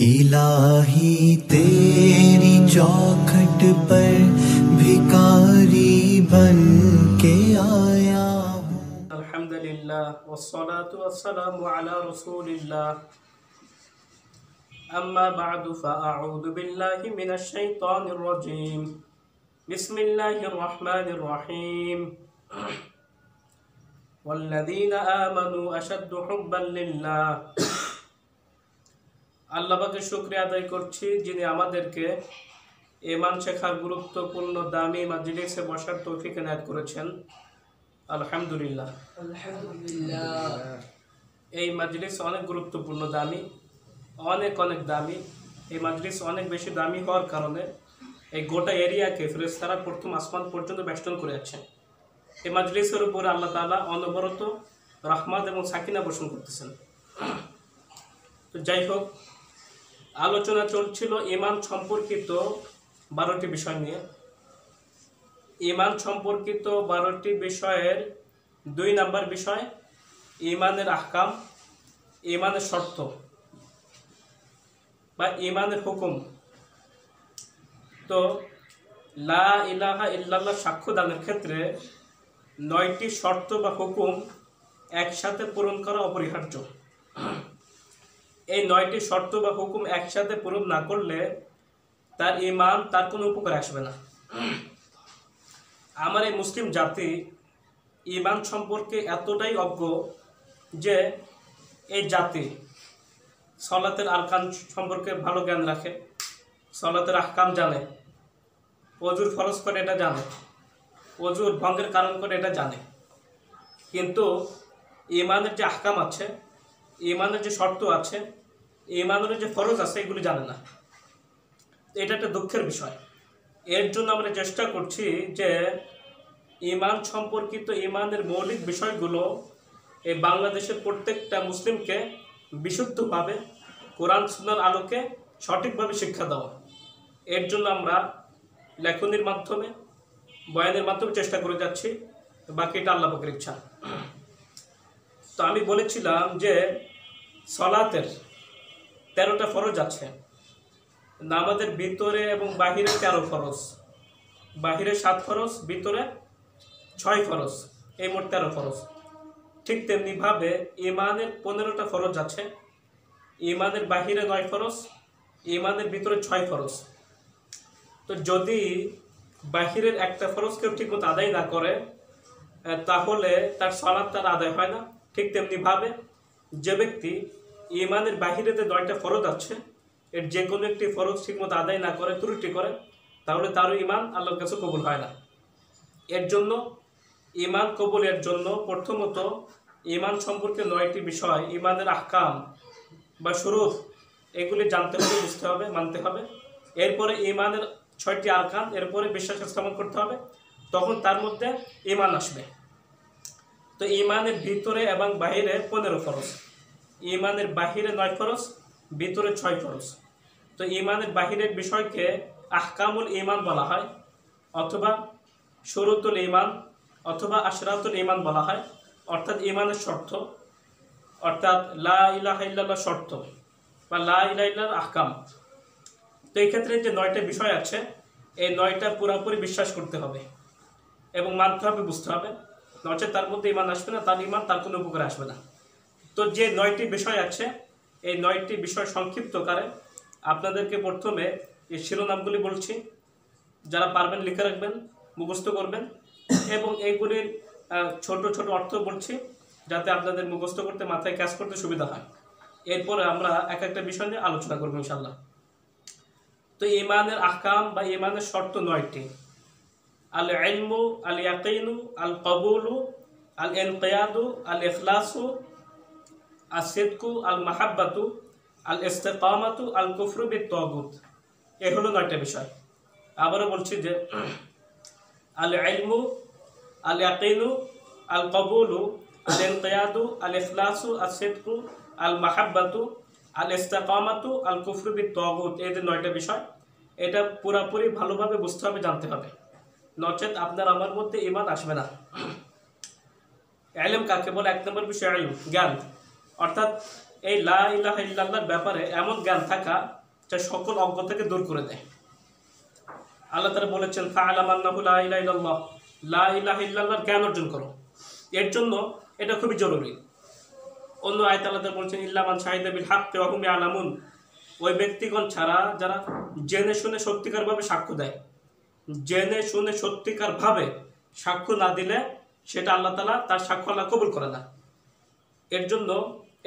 इलाही तेरी चौखट पर भिखारी बन के आया हूँ। अल्हम्दुलिल्लाह वस्सलातु वस्सलामु अला रसूलिल्लाह अम्मा बअदु फ़अऊज़ु बिल्लाहि मिनश शैतानिर रजीम बिस्मिल्लाहिर रहमानिर रहीम वल्लज़ीना आमनू अशद्दु हुब्बन लिल्लाह। আল্লাহ পাকের শুকরিয়া আদায় করছি যিনি আমাদেরকে ঈমান শেখার গুরুত্বপূর্ণ দামি মাজলিসে বসার তৌফিক এনায়েত করেছেন। আলহামদুলিল্লাহ। এই মাজলিস অনেক গুরুত্বপূর্ণ, দামি, অনেক দামি। এই মাজলিস অনেক বেশি দামি হওয়ার কারণে এই গোটা এরিয়াকে ফেরেশতারা প্রথম আসমান পর্যন্ত বেষ্টন করে আছে। এই মাজলিসের উপরে আল্লাহ তাআলা অনবরত রহমত এবং সাকিনা বর্ষণ করতেছেন। তো যাই হোক, আলোচনা চলছিল ঈমান সম্পর্কিত 12টি বিষয় নিয়ে। ঈমান সম্পর্কিত 12টি বিষয়ের 2 নম্বর বিষয় ঈমানের আহকাম, ঈমানের শর্ত বা ঈমানের হুকুম। তো লা ইলাহা ইল্লাল্লাহ সাক্ষ্য দানের ক্ষেত্রে 9টি শর্ত বা হুকুম একসাথে পূরণ করা অপরিহার্য। এই 9টি শর্ত বা হুকুম একসাথে পূরণ না করলে তার ঈমান তার কোনো উপকার আসবে না। আমার এই মুসলিম জাতি ঈমান সম্পর্কে এতটাই অজ্ঞ যে এই জাতি সলাতের আরকান সম্পর্কে ভালো জ্ঞান রাখে, সলাতের আহকাম জানে, ওযুর ফরজ করে এটা জানে, ওযুর ভঙ্গের কারণ করে এটা জানে, কিন্তু ঈমানের যে আহকাম আছে, ঈমানের যে শর্ত আছে, ঈমানের যে ফরজ আছে, এগুলি জানে না। এটা একটা দুঃখের বিষয়। এর জন্য আমরা চেষ্টা করছি যে ঈমান সম্পর্কিত ঈমানের মৌলিক বিষয়গুলো এই বাংলাদেশের প্রত্যেকটা মুসলিমকে বিশুদ্ধভাবে কোরআন সুন্নাহর আলোকে সঠিকভাবে শিক্ষা দেওয়া। এর জন্য আমরা লেখনীর মাধ্যমে, বয়ানের মাধ্যমে চেষ্টা করে যাচ্ছি, বাকিটা আল্লাহ পাকের ইচ্ছা। তো আমি বলেছিলাম যে সলাতের 13টা ফরজ আছে। নামাজের ভিতরে এবং বাহিরে 13 ফরজ, বাহিরে 7 ফরজ, ভিতরে 6 ফরজ, এই মোট 13 ফরজ। ঠিক তেমনিভাবে ঈমানের 15টা ফরজ আছে। ঈমানের বাহিরে 9 ফরজ, ঈমানের ভিতরে 6 ফরজ। তো যদি বাহিরের একটা ফরজ কেউ ঠিকমতো আদায় না করে তাহলে তার সালাত তার আদায় হয় না। ঠিক তেমনিভাবে যে ব্যক্তি ঈমানের বাহিরে যে 9টা ফরজ আছে এর যে কোনো একটি ফরজ ঠিকমতো আদায় না করে, ত্রুটি করে, তাহলে তারও ঈমান আল্লাহর কাছে কবুল হয় না। এর জন্য ঈমান কবুলের জন্য প্রথমত ঈমান সম্পর্কে 9টি বিষয়, ঈমানের আহকাম বা শুরুত, এগুলি জানতে হবে, বুঝতে হবে, মানতে হবে। এরপরে ঈমানের 6টি আরকান, এরপরে বিশ্বাস স্থাপন করতে হবে, তখন তার মধ্যে ঈমান আসবে। তো ঈমানের ভিতরে এবং বাহিরে 15 ফরজ, ঈমানের বাহিরে 9 ফরজ, ভিতরে 6 ফরজ। তো ঈমানের বাহিরের বিষয়কে আহকামুল ঈমান বলা হয়, অথবা শুরুতুল ঈমান, অথবা আশরাতুল ঈমান বলা হয়, অর্থাৎ ঈমানের শর্ত, অর্থাৎ লা ইলাহা ইল্লাল্লাহ শর্ত বা লা ইলাহা ইল্লাল্লাহ আহকাম। তো এই ক্ষেত্রে যে 9টা বিষয় আছে, এই 9টা পুরোপুরি বিশ্বাস করতে হবে এবং মানতে হবে, বুঝতে হবে, নচেত তার মধ্যে ঈমান আসবে না, তার ঈমান তার কোনো উপকারে আসবে না। তো যে 9টি বিষয় আছে, এই 9টি বিষয় সংক্ষিপ্তকারে আপনাদেরকে প্রথমে এই শিরোনামগুলি বলছি। যারা পারবেন লিখে রাখবেন, মুখস্থ করবেন, এবং এইগুলির ছোট ছোট অর্থ বলছি যাতে আপনাদের মুখস্থ করতে, মাথায় ক্যাচ করতে সুবিধা হয়। এরপরে আমরা এক একটা বিষয় নিয়ে আলোচনা করবো ইনশাল্লাহ। তো ঈমানের আহকাম বা ঈমানের শর্ত 9টি: আল ইলমু, আল ইয়াকিনু, আল কবুলু, আল ইনকিয়াদু, আল ইখলাসু, আল সিদকু, আল মাহাব্বাতু, আল ইস্তিকামাতু, আল কুফরু বিত তাগুত। এই হলো 9টা বিষয়। আবারও বলছি যে আল ইলমু, আল ইয়াকিনু, আল কবুলু, আল ইনকিয়াদু, আল ইখলাসু, আল সিদকু, আল মাহাব্বাতু, আল ইস্তিকামাতু, আল কুফরু বিত তাগুত। এই যে 9টা বিষয়, এটা পুরোপুরি ভালোভাবে বুঝতে হবে, জানতে হবে, নচেত আপনার আমার মধ্যে ঈমান আসবে না। ইলম কাকে বলে? 1 নম্বর বিষয় ইলম, জ্ঞান, অর্থাৎ এই লা ইলাহা ইল্লাল্লাহর ব্যাপারে এমন জ্ঞান থাকা যা সকল অজ্ঞতাকে দূর করে দেয়। আল্লাহ তাআলা বলেছেন ফা'লাম আন্নাহু লা ইলাহা ইল্লাল্লাহ, লা ইলাহা ইল্লাল্লাহর জ্ঞান অর্জন করো। এর জন্য এটা খুবই জরুরি। অন্য আয়াতে আল্লাহ তাআলা বলেছেন ইল্লা মান শাহিদা বিল হাক্কি ওয়া হুম ইয়ালামুন, ওই ব্যক্তিগণ ছাড়া যারা জেনে শুনে সত্যিকারভাবে সাক্ষ্য দেয়। জেনে শুনে সত্যিকারভাবে সাক্ষ্য না দিলে সেটা আল্লাহ তাআলা তার সাক্ষ্য আল্লাহ কবুল করে না। এর জন্য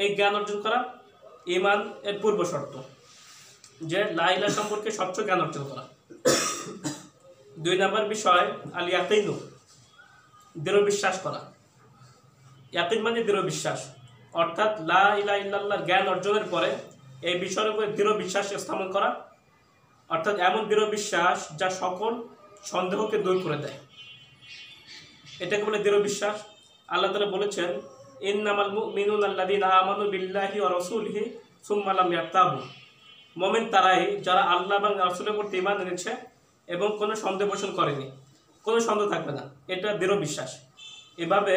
এই জ্ঞান অর্জন করা ঈমান এর পূর্ব শর্ত, যে লা ইলাহা সম্পর্কে স্বচ্ছ জ্ঞান অর্জন করা। 2 নম্বর বিষয় আল ইয়াকিনু, দৃঢ় বিশ্বাস করা। ইয়াকিন মানে দৃঢ় বিশ্বাস, অর্থাৎ লা ইলাহা ইল্লাল্লাহর জ্ঞান অর্জনের পরে এই বিষয়ের উপর দৃঢ় বিশ্বাস স্থাপন করা, অর্থাৎ এমন দৃঢ় বিশ্বাস যা সকল সন্দেহকে দূর করে দেয়, এটাকে বলে দৃঢ় বিশ্বাস। আল্লাহ তাআলা বলেছেন ইন্নামাল মুমিনুনা আল্লাযীনা আমানু বিল্লাহি ওয়া রাসূলিহি সুম্মা লাম ইয়ারতাবু, মুমিন তারাই যারা আল্লাহ এবং রাসূলের প্রতি ঈমান এনেছে এবং কোনো সন্দেহ পোষণ করেনি, কোনো সন্দেহ থাকবে না, এটা দৃঢ় বিশ্বাস। এভাবে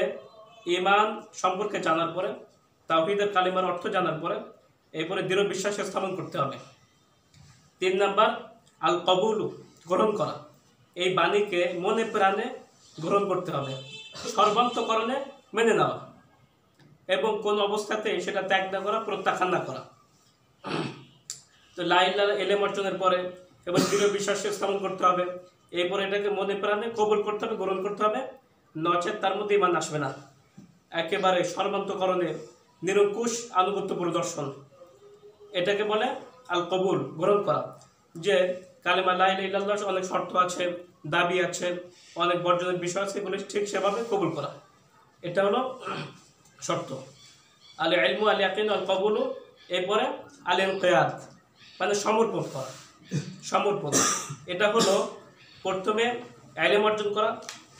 ঈমান সম্পর্কে জানার পরে, তাওহীদের কালিমার অর্থ জানার পরে এরপরে দৃঢ় বিশ্বাস স্থাপন করতে হবে। 3 নম্বর আল কবুলু, গ্রহণ করা। এই বাণীকে মনে প্রাণে গ্রহণ করতে হবে, সর্বান্তকরণে মেনে নেওয়া এবং কোন অবস্থাতে সেটা ত্যাগ না করা, প্রত্যাখ্যান না করা। তো লা ইলাহা ইল্লাল্লাহ অর্জনের পরে এবার দৃঢ় বিশ্বাস স্থাপন করতে হবে, এরপর এটাকে মনে প্রাণে কবুল করতে হবে, গ্রহণ করতে হবে, নচেত তার মধ্যে ঈমান আসবে না। একেবারে সর্বান্তকরণে নিরঙ্কুশ আনুগত্য প্রদর্শন, এটাকে বলে আল কবুল, গ্রহণ করা। যে কালেমা লা ইলাহা ইল্লাল্লাহ অনেক শর্ত আছে, দাবি আছে, অনেক বর্জনের বিষয় আছে, এগুলো ঠিক সেভাবে কবুল করা, এটা হলো শর্ত। আল ইলমু আল ইয়াকিন আল কবুলু, এরপরে আল ইনকিয়াদ মানে সমর্পণ করা। সমর্পণ এটা হলো প্রথমে ইলম অর্জন করা,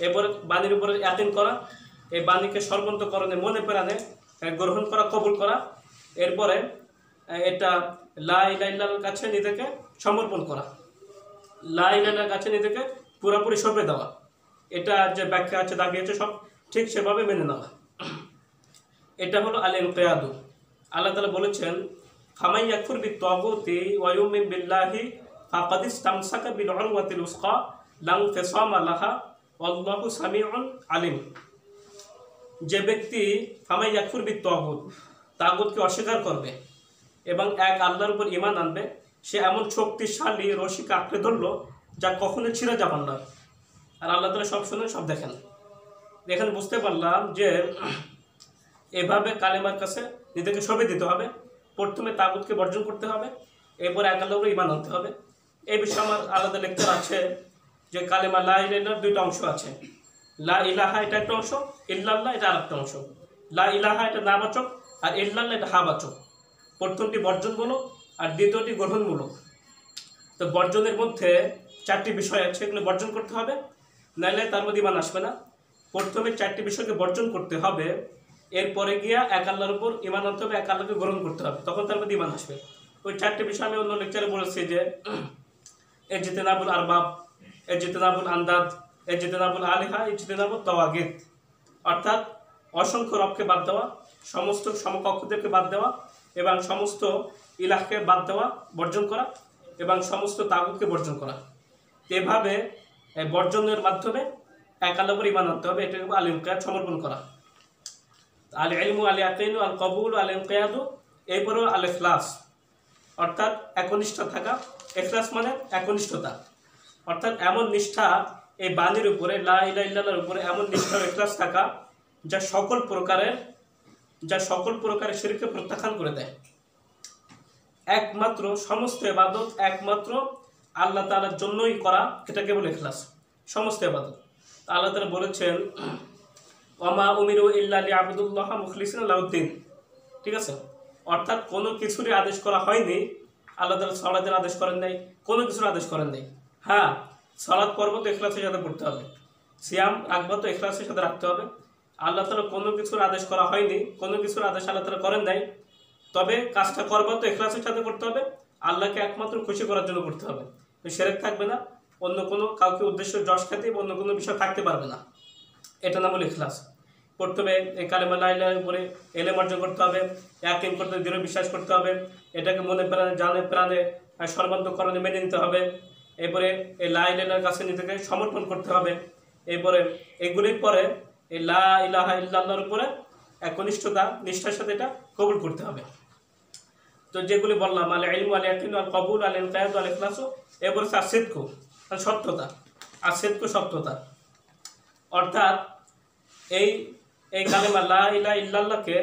এরপরে বাণীর উপরে ইয়াকিন করা, এই বাণীকে সর্বান্তকরণে মনে প্রাণে গ্রহণ করা, কবুল করা, এরপরে এটা লা ইলাহা ইল্লাল্লাহর কাছে নিজেকে সমর্পণ করা, লা ইলাহা ইল্লাল্লাহর কাছে নিজেকে পুরোপুরি সঁপে দেওয়া, এটা যে ব্যাখ্যা আছে, দাবি আছে, সব ঠিক সেভাবে মেনে নেওয়া, এটা হলো আল ইনকিয়াদু। আল্লাহ তাআলা বলেছেন ফামান ইয়াকফুর বিত-তাগুতি ওয়া ইউমিন বিল্লাহি ফাকাদ ইসতামসাকা বিল উরওয়াতিল উসকা লা ইনফিসামা লাহা ওয়াল্লাহু সামিউন আলিম। যে ব্যক্তি ফামান ইয়াকফুর বিত-তাগুত, তাগুতকে অস্বীকার করবে এবং এক আল্লাহর উপর ঈমান আনবে, সে এমন শক্তিশালী রশিকে আঁকড়ে ধরলো যা কখনো ছিঁড়ে যাবার নয়। আর আল্লাহ তাআলা সব শুনেন, সব দেখেন। এখানে বুঝতে পারলাম যে এভাবে কালেমার কাছে নিজেকে সঁপে দিতে হবে, প্রথমে তাগুতকে বর্জন করতে হবে, এরপর এক আল্লাহর উপর ঈমান আনতে হবে। এই বিষয়ে আমার আলাদা লেকচার আছে, যে কালেমা লা ইলাহা ইল্লাল্লাহর 2টা অংশ আছে। লা ইলাহা এটা একটা অংশ, ইল্লাল্লাহ এটা আরেকটা অংশ। লা ইলাহা এটা নাবাচক আর ইল্লাল্লাহ এটা হাবাচক। প্রথমটি বর্জনমূলক আর দ্বিতীয়টি গ্রহণমূলক। তো বর্জনের মধ্যে 4টি বিষয় আছে, এগুলো বর্জন করতে হবে, নাহলে তার মধ্যে ঈমান আসবে না। প্রথমে 4টি বিষয়কে বর্জন করতে হবে, এরপরে গিয়া এক আল্লাহর উপর ঈমান আনতে হবে, এক আল্লাহকে গ্রহণ করতে হবে, তখন তার মধ্যে ঈমান আসবে। ওই 4টি বিষয় আমি অন্য লেকচারে বলেছি, যে ইজতিনাবুল আরবাব, ইজতিনাবুল আন্দাদ, ইজতিনাবুল আলিহা, ইজতিনাবুত তাওয়াগিত, অর্থাৎ অসংখ্য রবকে বাদ দেওয়া, সমস্ত সমকক্ষদেরকে বাদ দেওয়া এবং সমস্ত ইলাহকে বাদ দেওয়া, বর্জন করা, এবং সমস্ত তাগুতকে বর্জন করা। এভাবে বর্জনের মাধ্যমে এক আল্লাহর উপর ঈমান আনতে হবে, এটাকে আল ইনকিয়াদ, সমর্পণ করা। আল ইলমু আল ইয়াকিনু আল কবুল আল ইনকিয়াদু, এরপরও আল ইখলাস, অর্থাৎ একনিষ্ঠ থাকা। ইখলাস মানে একনিষ্ঠতা, অর্থাৎ এমন নিষ্ঠা এই বাণীর উপরে, লা ইলাহা ইল্লাল্লাহর উপরে এমন নিষ্ঠা, ইখলাস থাকা যা সকল প্রকারের শিরককে প্রত্যাখ্যান করে দেয়। একমাত্র সমস্ত ইবাদত একমাত্র আল্লাহ তাআলার জন্যই করা, এটাকে বলে ইখলাস, সমস্ত ইবাদত। আল্লাহ তাআলা বলেছেন ওয়ামা উমিরু ইল্লা লিয়াবুদুল্লাহ মুখলিসিনা লাহুদ্দিন, ঠিক আছে? অর্থাৎ কোনো কিছুরই আদেশ করা হয়নি, আল্লাহ তাআলা সালাতের আদেশ করেন নাই, কোনো কিছুর আদেশ করেন নাই। হ্যাঁ, সালাত পর্ব তো ইখলাসের সাথে পড়তে হবে, সিয়াম রাখবো তো ইখলাসের সাথে রাখতে হবে। আল্লাহ তাআলা কোনো কিছুর আদেশ করা হয়নি, কোনো কিছুর আদেশ আল্লাহ তাআলা করেন নাই, তবে কাজটা করবো তো ইখলাসের সাথে করতে হবে, আল্লাহকে একমাত্র খুশি করার জন্য করতে হবে। শিরক থাকবে না, অন্য কোনো কাউকে উদ্দেশ্য যশ খ্যাতি অন্য কোনো বিষয় থাকতে পারবে না, এটা নাম হলো ইখলাস। প্রথমে এই কালেমা লা ইলাহা উপরে এলেম অর্জন করতে হবে, ইয়াকিন করতে হবে, দৃঢ় বিশ্বাস করতে হবে, এটাকে মনে প্রাণে জানে প্রাণে সর্বান্তকরণে মেনে নিতে হবে। এরপরে এই লা ইলাহার কাছে নিজেকে সমর্পণ করতে হবে। এরপরে এগুলির পরে এই লা ইলাহা ইল্লাল্লাহর উপরে একনিষ্ঠতা নিষ্ঠার সাথে এটা কবুল করতে হবে। তো যেগুলি বললাম আল ইলমু আল ইয়াকিন আল কবুল আল ইনকিয়াদ আল ইখলাস, এরপরে আসিদকু সত্যতা, আসিদকু সত্যতা, অর্থাৎ এই এই কালেমা লা ইলাহা ইল্লাল্লাহকে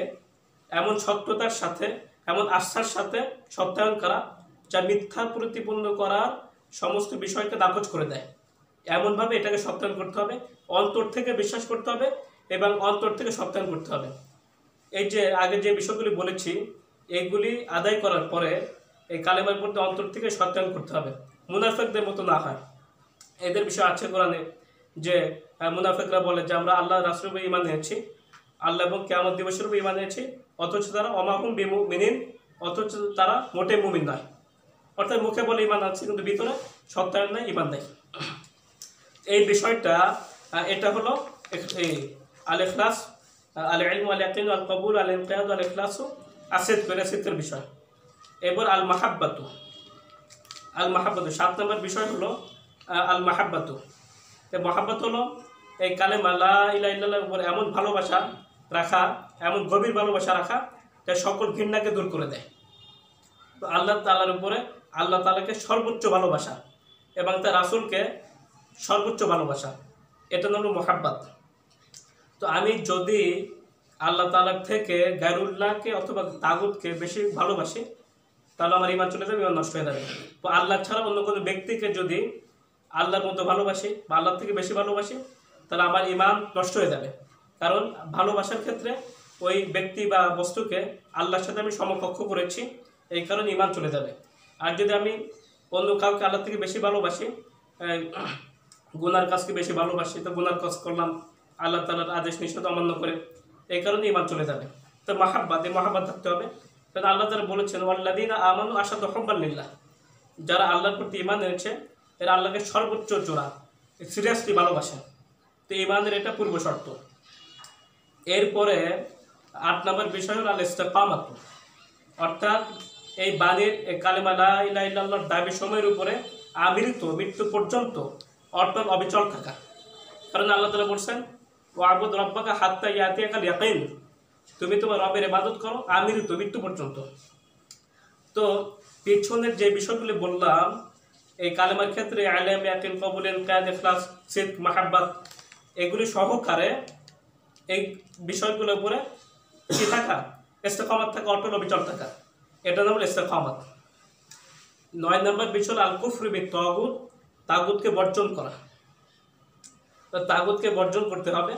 এমন সত্যতার সাথে এমন আস্থার সাথে সত্যায়ন করা যা মিথ্যা প্রতিপন্ন করার সমস্ত বিষয়কে নাকচ করে দেয়। এমনভাবে এটাকে সত্যায়ন করতে হবে, অন্তর থেকে বিশ্বাস করতে হবে এবং অন্তর থেকে সত্যায়ন করতে হবে। এই যে আগে যে বিষয়গুলি বলেছি এইগুলি আদায় করার পরে এই কালেমার প্রতি অন্তর থেকে সত্যায়ন করতে হবে, মুনাফিকদের মতো না হয়। এদের বিষয় আছে কোরআনে যে মুনাফিকরা বলে যে আমরা আল্লাহ রাসূলের উপর ঈমান এনেছি, আল্লাহ এবং কিয়ামত দিবসের উপর ঈমান এনেছি, অথচ তারা অমাহুম বিমুমিনিন, অথচ তারা মোটে মুমিন নয়। অর্থাৎ মুখে বলে ঈমান আছে কিন্তু ভিতরে সত্যায়ন নাই, ঈমান নাই। এই বিষয়টা এটা হলো এই আল ইখলাস, আল ইলমু আল ইয়াকিন আল কবুল আল ইনকিয়াদ আল ইখলাস আসিদের বিষয়। এবার আল মাহাব্বাতু, আল মাহাব্বাতু 7 নম্বর বিষয় হলো আল মাহাব্বাতু। এই মাহাব্বাত হলো এই কালেমা লা ইলাহা ইল্লাল্লাহর উপর এমন ভালোবাসা রাখা, এমন গভীর ভালোবাসা রাখা যা সকল ঘৃণাকে দূর করে দেয়। তো আল্লাহ তাআলার উপরে আল্লাহ তাআলাকে সর্বোচ্চ ভালোবাসা এবং তার রাসূলকে সর্বোচ্চ ভালোবাসা, এটা হলো মুহাব্বত। তো আমি যদি আল্লাহ তাআলার থেকে গায়রুল্লাহকে অথবা তাগুতকে বেশি ভালোবাসি তাহলে আমার ঈমান চলে যাবে, ঈমান নষ্ট হয়ে যাবে। তো আল্লাহ ছাড়া অন্য কোনো ব্যক্তিকে যদি আল্লাহর মতো ভালোবাসি বা আল্লাহ থেকে বেশি ভালোবাসি তাহলে আমার ঈমান নষ্ট হয়ে যাবে। কারণ ভালোবাসার ক্ষেত্রে ওই ব্যক্তি বা বস্তুকে আল্লাহর সাথে আমি সমকক্ষ করেছি, এই কারণে ঈমান চলে যাবে। আর যদি আমি অন্য কাউকে আল্লাহ থেকে বেশি ভালোবাসি, গুনার কাজকে বেশি ভালোবাসি, তো গুনার কাজ করলাম আল্লাহ তাআলার আদেশ নিষেধ অমান্য করে, এই কারণে ঈমান চলে যাবে। তো মাহাব্বাত, এই মাহাব্বাত থাকতে হবে। কারণ আল্লাহ তাআলা বলেছেন ওয়াল্লাযীনা আমানু আশাদ্দু হুব্বান লিল্লাহ, যারা আল্লাহর প্রতি ঈমান এনেছে এরা আল্লাহকে সর্বোচ্চ জোড়া সিরিয়াসলি ভালোবাসে। তো ঈমানের এটা পূর্ব শর্ত। এরপরে 8 নম্বর বিষয় হলো আল ইস্তিকামাত, অর্থাৎ এই বাণীর এই কালেমা লা ইলাহা ইল্লাল্লাহর দাবি সময়ের উপরে আমৃত মৃত্যু পর্যন্ত অটল অবিচল থাকা। কারণ আল্লাহ তাআলা বলছেন ওয়াবুদ রাব্বাকা হাত্তা ইয়াতিয়াকাল ইয়াকিন, তুমি তোমার রবের ইবাদত করো আমৃত মৃত্যু পর্যন্ত। তো পিছনের যে বিষয়গুলি বললাম এই কালেমার ক্ষেত্রে ইলম, ইয়াকিন, কবুল, ইনকিয়াদ, ইখলাস, সিদক, মাহাব্বত এগুলি সহকারে এই বিষয়গুলোর উপরে কি থাকা, ইস্তিকামাত থাকা, অটল অবিচল থাকা, এটা নাম হলো ইস্তিকামাত। 9 নম্বর বিষয় আল কুফরু বিত-তাগুত, তাগুতকে বর্জন করা। তো তাগুতকে বর্জন করতে হবে।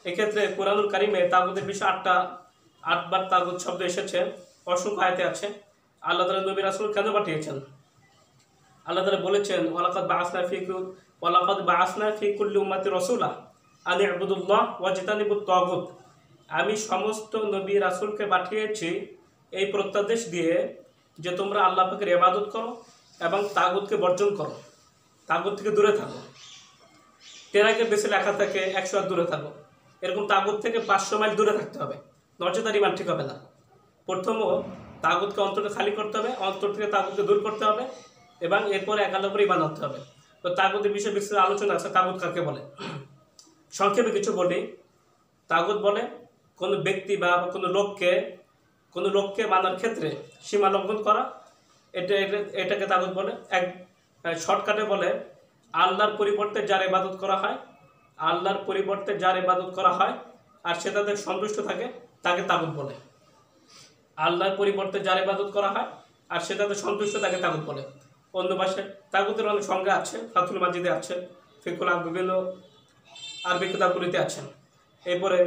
এক্ষেত্রে কুরআনুল কারীমে তাগুতের বিষয়ে 8বার তাগুত শব্দ এসেছে, অসংখ্য আয়াতে আছে। আল্লাহ তাআলা নবী রাসূল কেন পাঠিয়েছেন? আল্লাহ তাআলা বলেছেন ওয়ালাকাদ বাআসনা ফি কুল্লি উম্মাতির রাসূলা আন ইবুদুল্লাহ ওয়াজতানিবুত তাগুত, আমি সমস্ত নবী রাসূলকে পাঠিয়েছি এই প্রত্যাদেশ দিয়ে যে তোমরা আল্লাহ পাকের ইবাদত করো এবং তাগুতকে বর্জন করো, তাগুত থেকে দূরে থাকো। তেরাকে বেশি লেখা থাকে 100 হাত দূরে থাকো, এরকম তাগুত থেকে 500 মাইল দূরে থাকতে হবে, নচেত তার ঈমান ঠিক হবে না। প্রথমত তাগুতকে অন্তরে খালি করতে হবে, অন্তর থেকে তাগুতকে দূর করতে হবে এবং এরপরে এক আল্লাহর উপর ঈমান আনতে হবে। তো তাগুতের বিষয়ে বিস্তৃত আলোচনা আছে, তাগুত কাকে বলে। সংক্ষেপে কিছু বলি। তাগুত বলে কোনো ব্যক্তি বা কোনো লোককে মানার ক্ষেত্রে সীমা লঙ্ঘন করা, এটাকে তাগুত বলে। এক শর্টকাটে বলে আল্লাহর পরিবর্তে যার ইবাদত করা হয়, আল্লাহর পরিবর্তে যার ইবাদত করা হয় আর সে তাদের সন্তুষ্ট থাকে তাকে তাগুত বলে। আল্লাহর পরিবর্তে যার ইবাদত করা হয় আর সে তাদের সন্তুষ্ট তাকে তাগুত বলে। অন্য ভাষায় তাগুতের অনেক সংজ্ঞা আছে, ফাতুল মাজিদে আছে, ফিকুল বিভিন্ন আরবি কিতাবগুলিতে আছে। এরপরে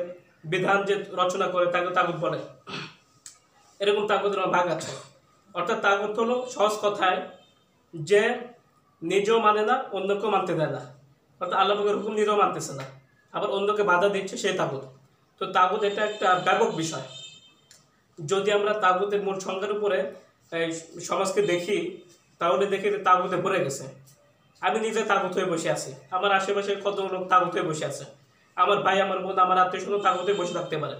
বিধান যে রচনা করে তাকে তাগুত বলে। এরকম তাগুতের ভাগ আছে। অর্থাৎ তাগুত হলো সহজ কথায় যে নিজেও মানে না, অন্যকেও মানতে দেয় না। অর্থাৎ আল্লাহ পাকের হুকুম নিজেও মানতেছে না, আবার অন্যকে বাধা দিচ্ছে, সেই তাগুত। তো তাগুত এটা একটা ব্যাপক বিষয়। যদি আমরা তাগুতের মূল সংজ্ঞার উপরে সমাজকে দেখি তাহলে দেখি তাগুতে ভরে গেছে। আমি নিজে তাগুত হয়ে বসে আছি, আমার আশেপাশে কত লোক তাগুত হয়ে বসে আছে। আমার ভাই, আমার বোন, আমার আত্মীয় স্বজন তাগুতে বসে থাকতে পারে।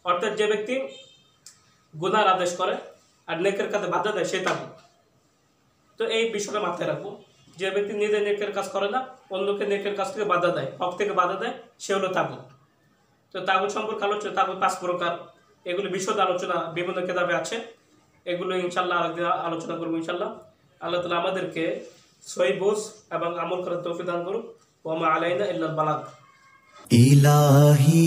অর্থাৎ যে ব্যক্তি গুনার আদেশ করে আর নেকের কাজে বাধা দেয় সে তাগুত। তো এই বিষয়টা মাথায় রাখবো, যে ব্যক্তি নিজে নেকের কাজ করে না, অন্যকে নেকের কাজ থেকে বাধা দেয়, হক থেকে বাধা দেয়, সে হলো তাগুত। তো তাগুত সম্পর্কে আলোচনা, তাগুত 5 প্রকার, এগুলো বিশদ আলোচনা বিভিন্ন কিতাবে আছে। এগুলো ইনশাল্লাহ আরেকদিন আলোচনা করবো ইনশাল্লাহ। আল্লাহ তাআলা আমাদেরকে সহি বুঝ এবং আমল করার তৌফিক দান করুক। ওয়া মা আলাইনা ইল্লাল বালাগ। इलाही